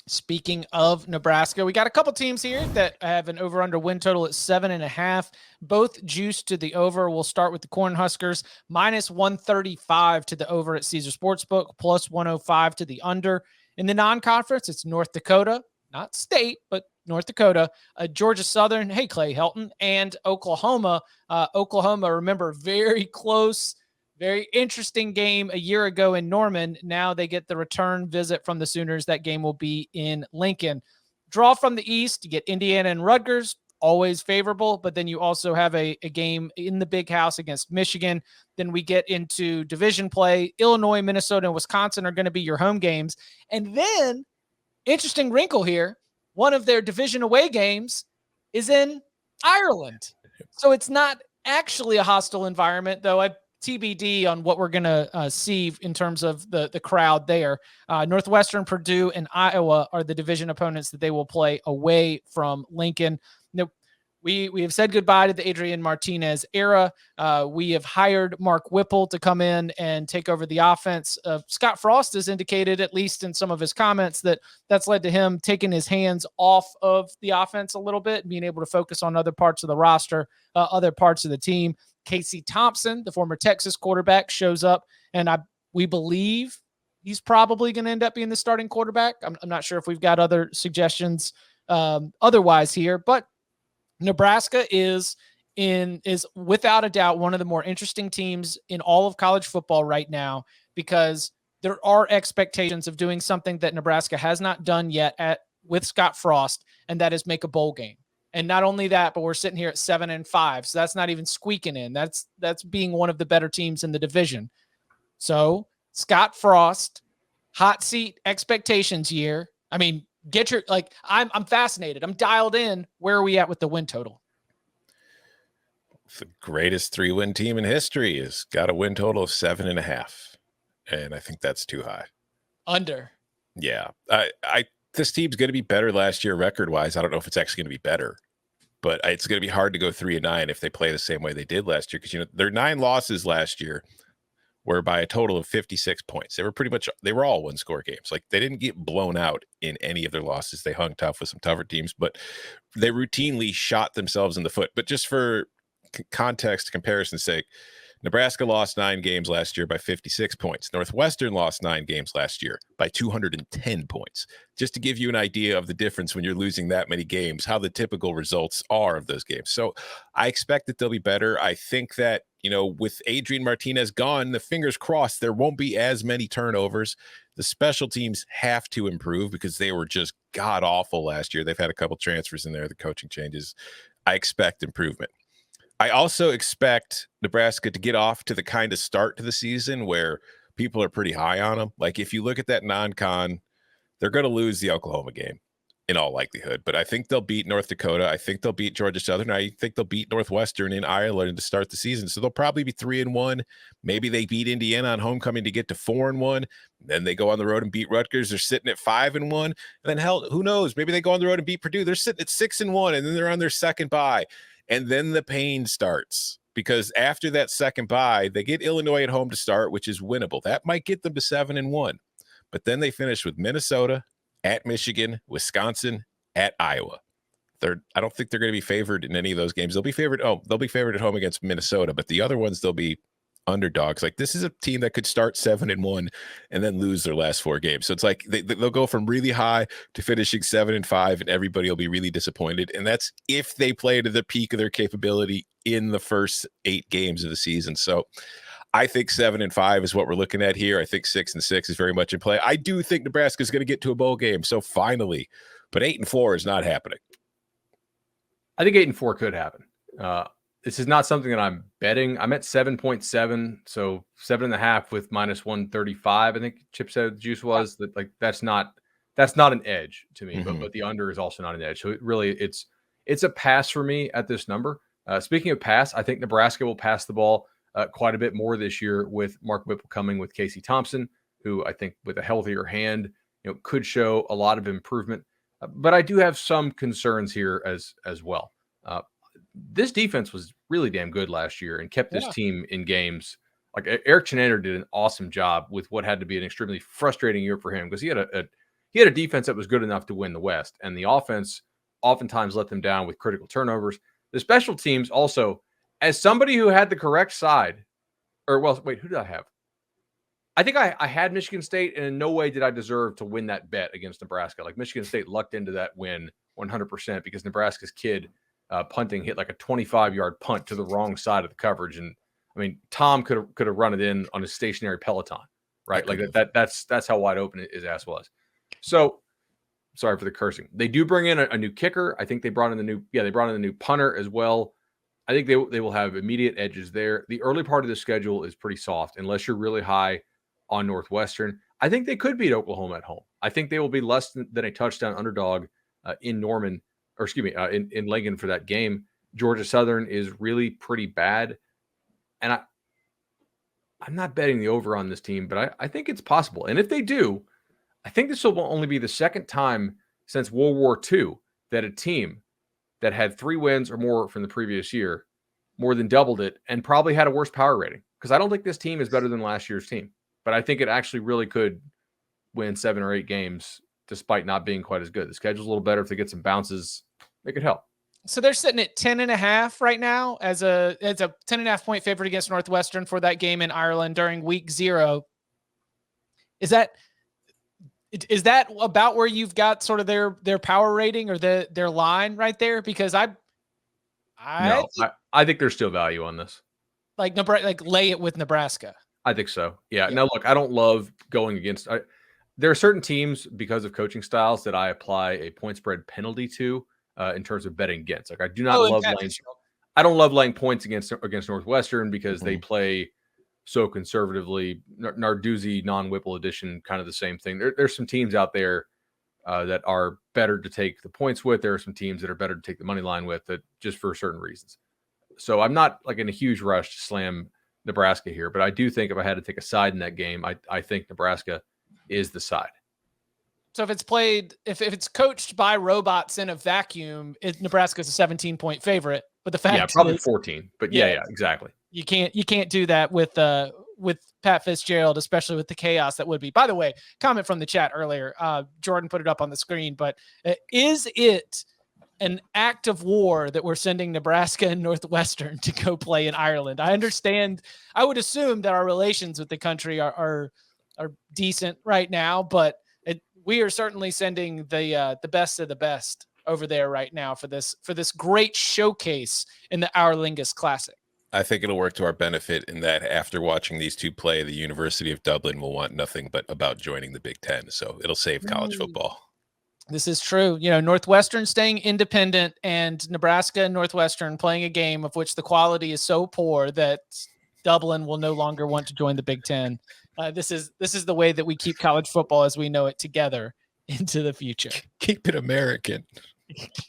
Speaking of Nebraska, we got a couple teams here that have an over-under win total at 7.5, both juiced to the over. We'll start with the Cornhuskers, minus 135 to the over at Caesar Sportsbook, plus 105 to the under. In the non-conference, it's North Dakota, not state, but North Dakota, Georgia Southern, hey, Clay Helton, and Oklahoma. Oklahoma, remember, very close, very interesting game a year ago in Norman. Now they get the return visit from the Sooners. That game will be in Lincoln. Draw from the East, you get Indiana and Rutgers, always favorable, but then you also have a game in the Big House against Michigan. Then we get into division play. Illinois, Minnesota, and Wisconsin are going to be your home games. And then, interesting wrinkle here, one of their division away games is in Ireland. So it's not actually a hostile environment, though I TBD on what we're going to see in terms of the crowd there. Northwestern, Purdue, and Iowa are the division opponents that they will play away from Lincoln. You know, we have said goodbye to the Adrian Martinez era. We have hired Mark Whipple to come in and take over the offense. Scott Frost has indicated, at least in some of his comments, that that's led to him taking his hands off of the offense a little bit, being able to focus on other parts of the roster, other parts of the team. Casey Thompson, the former Texas quarterback, shows up, and we believe he's probably going to end up being the starting quarterback. I'm not sure if we've got other suggestions otherwise here, but Nebraska is without a doubt one of the more interesting teams in all of college football right now, because there are expectations of doing something that Nebraska has not done yet with Scott Frost, and that is make a bowl game. And not only that, but we're sitting here at 7-5. So that's not even squeaking in. That's being one of the better teams in the division. So Scott Frost, hot seat expectations year. I mean, I'm fascinated. I'm dialed in. Where are we at with the win total? The greatest 3-win team in history has got a win total of 7.5. And I think that's too high. Under. Yeah. This team's going to be better last year record-wise. I don't know if it's actually going to be better, but it's going to be hard to go 3-9 if they play the same way they did last year, because their 9 losses last year were by a total of 56 points. They were all one-score games. Like, they didn't get blown out in any of their losses. They hung tough with some tougher teams, but they routinely shot themselves in the foot. But just for context, comparison's sake, Nebraska lost 9 games last year by 56 points. Northwestern lost 9 games last year by 210 points. Just to give you an idea of the difference when you're losing that many games, how the typical results are of those games. So I expect that they'll be better. I think that, with Adrian Martinez gone, the fingers crossed, there won't be as many turnovers. The special teams have to improve because they were just god-awful last year. They've had a couple transfers in there, the coaching changes. I expect improvement. I also expect Nebraska to get off to the kind of start to the season where people are pretty high on them. Like, if you look at that non-con, they're going to lose the Oklahoma game in all likelihood. But I think they'll beat North Dakota. I think they'll beat Georgia Southern. I think they'll beat Northwestern in Ireland to start the season. So they'll probably be 3-1. Maybe they beat Indiana on homecoming to get to 4-1. Then they go on the road and beat Rutgers. They're sitting at 5-1. And then, hell, who knows? Maybe they go on the road and beat Purdue. They're sitting at 6-1, and then they're on their second bye. And then the pain starts, because after that second bye, they get Illinois at home to start, which is winnable. That might get them to 7-1. But then they finish with Minnesota, at Michigan, Wisconsin, at Iowa. I don't think they're going to be favored in any of those games. They'll be favored at home against Minnesota, but the other ones, they'll be underdogs. Like, this is a team that could start 7-1 and then lose their last 4 games. So it's like they'll go from really high to finishing 7-5, and everybody will be really disappointed. And that's if they play to the peak of their capability in the first 8 games of the season. So I think 7-5 is what we're looking at here. I think 6-6 is very much in play. I do think Nebraska is going to get to a bowl game. So finally, but 8-4 is not happening. I think 8-4 could happen. This is not something that I'm betting. I'm at 7.7, so 7.5 with minus 135. I think Chip said the juice was that. Like, that's not an edge to me, but the under is also not an edge. So it's a pass for me at this number. Speaking of pass, I think Nebraska will pass the ball quite a bit more this year with Mark Whipple coming with Casey Thompson, who I think with a healthier hand, could show a lot of improvement. But I do have some concerns here as well. This defense was really damn good last year and kept this team in games. Like, Eric Chinander did an awesome job with what had to be an extremely frustrating year for him, because he had he had a defense that was good enough to win the West, and the offense oftentimes let them down with critical turnovers. The special teams also, as somebody who had the correct side, or well, wait, who did I have? I think I had Michigan State, and in no way did I deserve to win that bet against Nebraska. Like Michigan State lucked into that win 100% because Nebraska's kid punting hit like a 25-yard punt to the wrong side of the coverage, and I mean Tom could have run it in on his stationary Peloton, right? Like that's how wide open his ass was. So sorry for the cursing. They do bring in a new kicker. I think they brought in the new punter as well. I think they will have immediate edges there. The early part of the schedule is pretty soft unless you're really high on Northwestern. I think they could beat Oklahoma at home. I think they will be less than a touchdown underdog in Norman, or excuse me, in Lincoln for that game. Georgia Southern is really pretty bad. And I'm not betting the over on this team, but I think it's possible. And if they do, I think this will only be the second time since World War II that a team that had 3 wins or more from the previous year more than doubled it and probably had a worse power rating. Because I don't think this team is better than last year's team. But I think it actually really could win 7 or 8 games despite not being quite as good. The schedule's a little better. If they get some bounces, it could help. So they're sitting at 10.5 right now as a 10.5 point favorite against Northwestern for that game in Ireland during week 0. Is that about where you've got sort of their power rating or their line right there? Because I think there's still value on this. Like lay it with Nebraska. I think so. Yeah. Now, look, I don't love going against. There are certain teams because of coaching styles that I apply a point spread penalty to in terms of betting against. Like I do not love laying. I don't love laying points against Northwestern because they play so conservatively. Narduzzi non-Whipple edition, kind of the same thing. There's some teams out there that are better to take the points with. There are some teams that are better to take the money line with, that just for certain reasons. So I'm not like in a huge rush to slam Nebraska here, but I do think if I had to take a side in that game, I think Nebraska is the side. So if it's coached by robots in a vacuum, Nebraska's a 17-point favorite. But the fact probably 14. But yeah, exactly. You can't do that with Pat Fitzgerald, especially with the chaos that would be. By the way, comment from the chat earlier. Jordan put it up on the screen, but is it an act of war that we're sending Nebraska and Northwestern to go play in Ireland? I understand. I would assume that our relations with the country are decent right now, but we are certainly sending the best of the best over there right now for this great showcase in the Our Lingus Classic. I think it'll work to our benefit in that after watching these two play, the University of Dublin will want nothing but about joining the Big Ten. So it'll save college football. This is true. Northwestern staying independent and Nebraska and Northwestern playing a game of which the quality is so poor that Dublin will no longer want to join the Big Ten. This is the way that we keep college football as we know it together into the future. Keep it American.